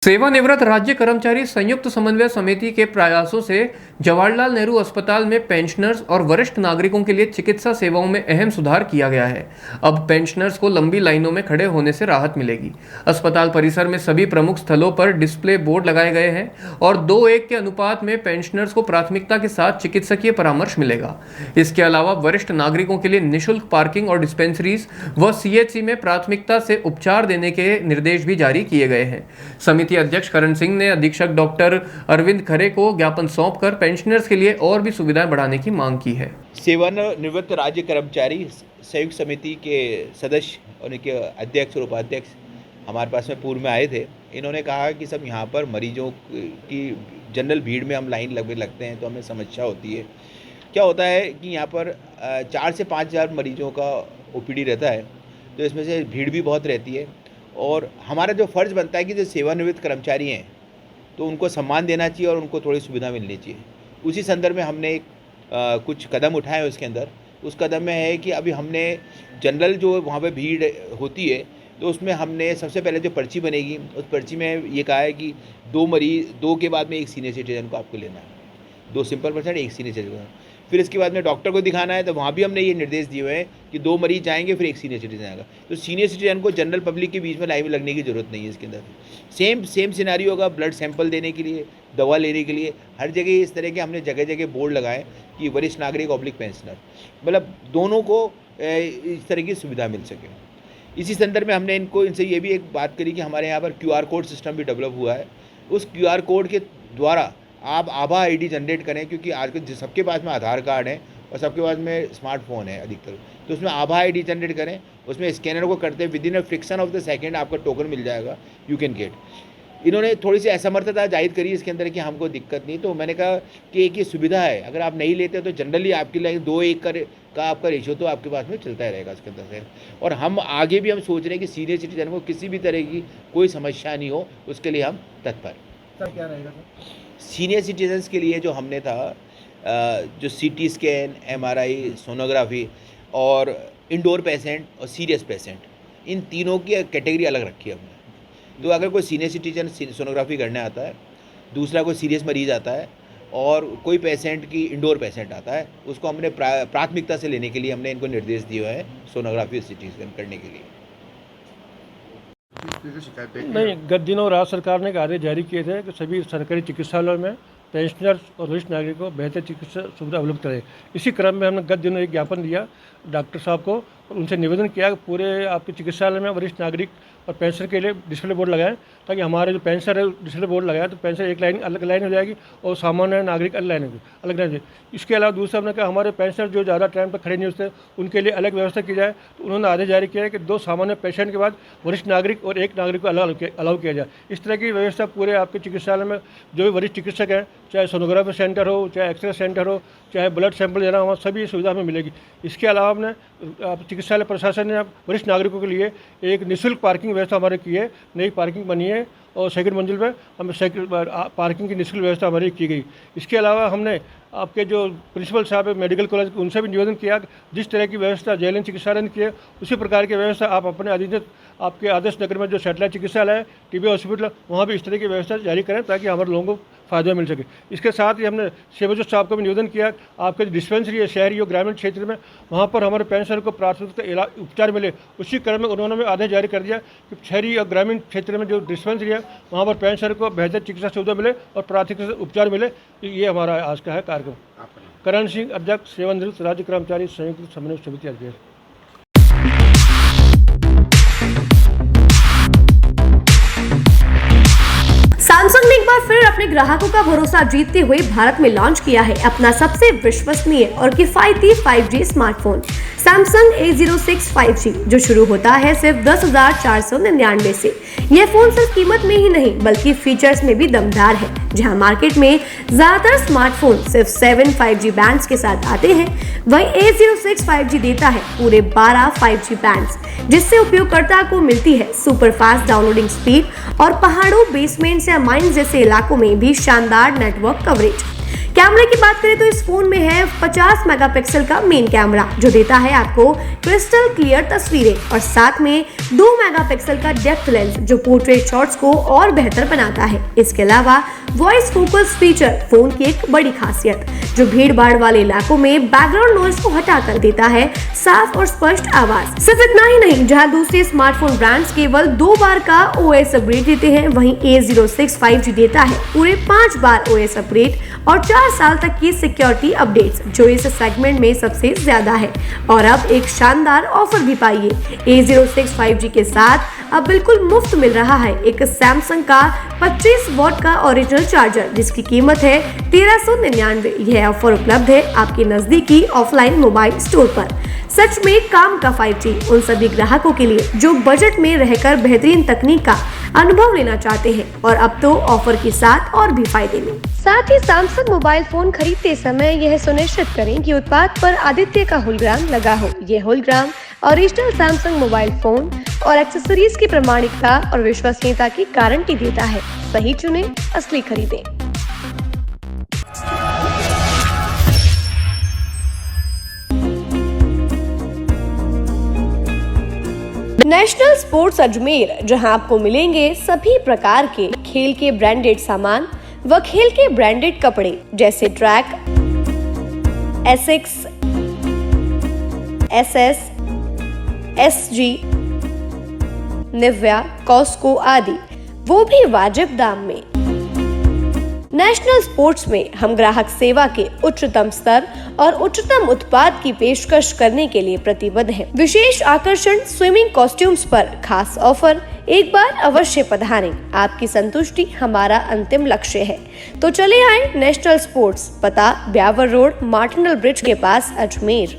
सेवानिवृत्त राज्य कर्मचारी संयुक्त समन्वय समिति के प्रयासों से जवाहरलाल नेहरू अस्पताल में पेंशनर्स और वरिष्ठ नागरिकों के लिए चिकित्सा सेवाओं में अहम सुधार किया गया है। अब पेंशनर्स को लंबी लाइनों में खड़े होने से राहत मिलेगी। अस्पताल परिसर में सभी प्रमुख स्थलों पर डिस्प्ले बोर्ड लगाए गए हैं और 2:1 के अनुपात में पेंशनर्स को प्राथमिकता के साथ चिकित्सकीय परामर्श मिलेगा। इसके अलावा वरिष्ठ नागरिकों के लिए निःशुल्क पार्किंग और डिस्पेंसरीज व CHC में प्राथमिकता से उपचार देने के निर्देश भी जारी किए गए हैं। समिति अध्यक्ष करण सिंह ने अधीक्षक डॉक्टर अरविंद खरे को ज्ञापन सौंपकर पेंशनर्स के लिए और भी सुविधाएं बढ़ाने की मांग की है। सेवानिवृत्त राज्य कर्मचारी संयुक्त समिति के सदस्य और उनके अध्यक्ष और उपाध्यक्ष हमारे पास में पूर्व में आए थे। इन्होंने कहा कि सब यहाँ पर मरीजों की जनरल भीड़ में हम लाइन लगते हैं तो हमें समस्या होती है। क्या होता है कि यहाँ पर 4 से 5 हज़ार मरीजों का OPD रहता है, तो इसमें से भीड़ भी बहुत रहती है और हमारा जो फ़र्ज़ बनता है कि जो सेवानिवृत्त कर्मचारी हैं तो उनको सम्मान देना चाहिए और उनको थोड़ी सुविधा मिलनी चाहिए। उसी संदर्भ में हमने कुछ कदम उठाए। उसके अंदर उस कदम में है कि अभी हमने जनरल जो वहाँ पे भीड़ होती है तो उसमें हमने सबसे पहले जो पर्ची बनेगी उस पर्ची में ये कहा है कि 2 के बाद में एक सीनियर सिटीजन को आपको लेना है, 2 सिंपल पर्सन, 1 सीनियर सिटीजन। फिर इसके बाद में डॉक्टर को दिखाना है तो वहाँ भी हमने ये निर्देश दिए हुए हैं कि 2 मरीज जाएंगे फिर 1 सीनियर सिटीजन आएगा। तो सीनियर सिटीजन को जनरल पब्लिक के बीच में लाइन में लगने की ज़रूरत नहीं है। इसके अंदर सेम सिनेरियो होगा ब्लड सैंपल देने के लिए, दवा लेने के लिए, हर जगह इस तरह के हमने जगह बोर्ड लगाए कि वरिष्ठ नागरिक ऑब्लिक पेंशनर, मतलब दोनों को इस तरह की सुविधा मिल सके। इसी संदर्भ में हमने इनसे ये भी एक बात करी कि हमारे यहाँ पर QR कोड सिस्टम भी डेवलप हुआ है। उस QR कोड के द्वारा आप आभा ID जनरेट करें, क्योंकि आजकल सबके पास में आधार कार्ड है और सबके पास में स्मार्टफोन है अधिकतर, तो उसमें आभा ID जनरेट करें। उसमें स्कैनर को करते within a friction of the second आपका टोकन मिल जाएगा, यू कैन गेट। इन्होंने थोड़ी सी असमर्थता जाहिर करी इसके अंदर कि हमको दिक्कत नहीं, तो मैंने कहा कि एक ये सुविधा है, अगर आप नहीं लेते तो जनरली आपकी लाइन 2:1 का आपका रेशियो तो आपके पास में चलता ही रहेगा इसके अंदर से। और हम आगे भी हम सोच रहे हैं कि सीनियर सिटीजन को किसी भी तरह की कोई समस्या नहीं हो, उसके लिए हम तत्पर। सर क्या रहेगा सर? सीनियर सिटीजन्स के लिए जो हमने था जो CT स्कैन, MRI, सोनोग्राफी और इंडोर पेशेंट और सीरियस पेशेंट, इन तीनों की कैटेगरी अलग रखी है हमने। तो अगर कोई सीनियर सिटीजन सोनोग्राफी करने आता है, दूसरा कोई सीरियस मरीज़ आता है और कोई पेशेंट की इंडोर पेशेंट आता है, उसको हमने प्राथमिकता से लेने के लिए हमने इनको निर्देश दिए हुए हैं सोनोग्राफी और CT स्कैन करने के लिए। नहीं, गत दिनों राज्य सरकार ने एक आदेश जारी किए थे कि सभी सरकारी चिकित्सालयों में पेंशनर्स और वरिष्ठ नागरिकों को बेहतर चिकित्सा सुविधा उपलब्ध करे। इसी क्रम में हमने गत दिनों एक ज्ञापन दिया डॉक्टर साहब को और उनसे निवेदन किया कि पूरे आपके चिकित्सालय में वरिष्ठ नागरिक और पेंशनर के लिए डिस्प्ले बोर्ड लगाएं, ताकि हमारे जो पेंशनर है डिस्प्ले बोर्ड लगाए तो पेंशनर एक लाइन अलग लाइन हो जाएगी और सामान्य नागरिक अलग लाइन हो। इसके अलावा दूसरा हमने कहा हमारे पेंशनर जो ज़्यादा टाइम पर खड़े नहीं होते उनके लिए अलग व्यवस्था की जाए। तो उन्होंने आदेश जारी किया है कि 2 सामान्य पेशेंट के बाद वरिष्ठ नागरिक और 1 नागरिक को अलाउ किया जाए। इस तरह की व्यवस्था पूरे आपके चिकित्सालय में जो भी वरिष्ठ चिकित्सक हैं, चाहे सोनोग्राफी सेंटर हो, चाहे एक्सरे सेंटर हो, चाहे ब्लड सैंपल लेना हो, सभी सुविधा हमें मिलेगी। इसके अलावा हमने चिकित्सालय प्रशासन ने वरिष्ठ नागरिकों के लिए एक निःशुल्क पार्किंग व्यवस्था हमारे की है, नई पार्किंग बनी है और 2nd मंजिल पर हमें पार्किंग की निःशुल्क व्यवस्था हमारी की गई। इसके अलावा हमने आपके जो प्रिंसिपल साहब है मेडिकल कॉलेज उनसे भी निवेदन किया कि जिस तरह की व्यवस्था JLN चिकित्सालय ने की है उसी प्रकार की व्यवस्था आप अपने अधीनस्थ आपके आदर्श नगर में जो सैटेलाइट चिकित्सालय है, TB हॉस्पिटल, वहाँ भी इस तरह की व्यवस्था जारी करें ताकि हमारे लोगों को फायदा मिल सके। इसके साथ ही हमने सेवाजोत साहब को भी निवेदन किया आपके जो डिस्पेंसरी है शहरी और ग्रामीण क्षेत्र में, वहाँ पर हमारे पेंशनर को प्राथमिकता उपचार मिले। उसी क्रम में उन्होंने भी आदेश जारी कर दिया कि शहरी और ग्रामीण क्षेत्र में जो डिस्पेंसरी है वहाँ पर पेंशनर को बेहतर चिकित्सा सुविधा मिले और प्राथमिकता उपचार मिले। ये हमारा आज का है कार्यक्रम। करण सिंह, अध्यक्ष सेवानिवृत्त राज्य कर्मचारी संयुक्त समन्वय समिति अध्यक्ष। सैमसंग ने एक बार फिर अपने ग्राहकों का भरोसा जीतते हुए भारत में लॉन्च किया है अपना सबसे विश्वसनीय और किफायती 5G smartphone Samsung A06 5G, जो शुरू होता है सिर्फ 10,499 से। यह फोन सिर्फ कीमत में ही नहीं बल्कि फीचर्स में भी दमदार है। जहां मार्केट में ज्यादातर स्मार्टफोन सिर्फ 7 5G बैंड्स के साथ आते हैं, वहीं A06 5G देता है पूरे 12 5G बैंड्स, जिससे उपयोगकर्ता को मिलती है सुपर फास्ट डाउनलोडिंग स्पीड और पहाड़ों, बेसमेंट्स या माइंस जैसे इलाकों में भी शानदार नेटवर्क कवरेज। कैमरे की बात करें तो इस फोन में है 50 मेगापिक्सल का मेन कैमरा जो देता है आपको क्रिस्टल क्लियर तस्वीरें और साथ में 2 मेगापिक्सल का डेप्थ लेंस जो पोर्ट्रेट शॉट्स को और बेहतर बनाता है। इसके अलावा वॉइस फोकस फीचर फोन की एक बड़ी खासियत जो भीड़ भाड़ वाले इलाकों में बैकग्राउंड नॉइज को हटाकर देता है साफ और स्पष्ट आवाज। सिर्फ इतना ही नहीं, जहां दूसरे स्मार्टफोन ब्रांड्स केवल 2 बार का OS अपग्रेड देते हैं, वहीं A06 5G देता है पूरे 5 बार OS अपग्रेड और 4 साल तक की सिक्योरिटी अपडेट्स जो इस सेगमेंट में सबसे ज्यादा है। और अब एक शानदार ऑफर भी पाइए। A06 5G के साथ अब बिल्कुल मुफ्त मिल रहा है एक सैमसंग का 25 वॉट का ओरिजिनल चार्जर जिसकी कीमत है 1399। यह ऑफर उपलब्ध है आपके नजदीकी ऑफलाइन मोबाइल स्टोर पर। सच में काम का 5G उन सभी ग्राहकों के लिए जो बजट में रहकर बेहतरीन तकनीक का अनुभव लेना चाहते हैं और अब तो ऑफर के साथ और भी फायदे में। साथ ही सैमसंग मोबाइल फोन खरीदते समय यह सुनिश्चित करें कि उत्पाद पर आदित्य का होलोग्राम लगा हो। यह hologram original Samsung mobile phone और एक्सेसरीज की प्रामाणिकता और विश्वसनीयता की गारंटी देता है। सही चुने, असली खरीदें। नेशनल स्पोर्ट्स अजमेर, जहां आपको मिलेंगे सभी प्रकार के खेल के ब्रांडेड सामान व खेल के ब्रांडेड कपड़े जैसे track, Asics, SS, SG, Nivia, Cosco आदि, वो भी वाजिब दाम में। नेशनल स्पोर्ट्स में हम ग्राहक सेवा के उच्चतम स्तर और उच्चतम उत्पाद की पेशकश करने के लिए प्रतिबद्ध हैं। विशेष आकर्षण स्विमिंग कॉस्ट्यूम्स पर खास ऑफर। एक बार अवश्य पधारें, आपकी संतुष्टि हमारा अंतिम लक्ष्य है। तो चले आए नेशनल स्पोर्ट्स, पता ब्यावर रोड, मार्टिनल ब्रिज के पास, अजमेर।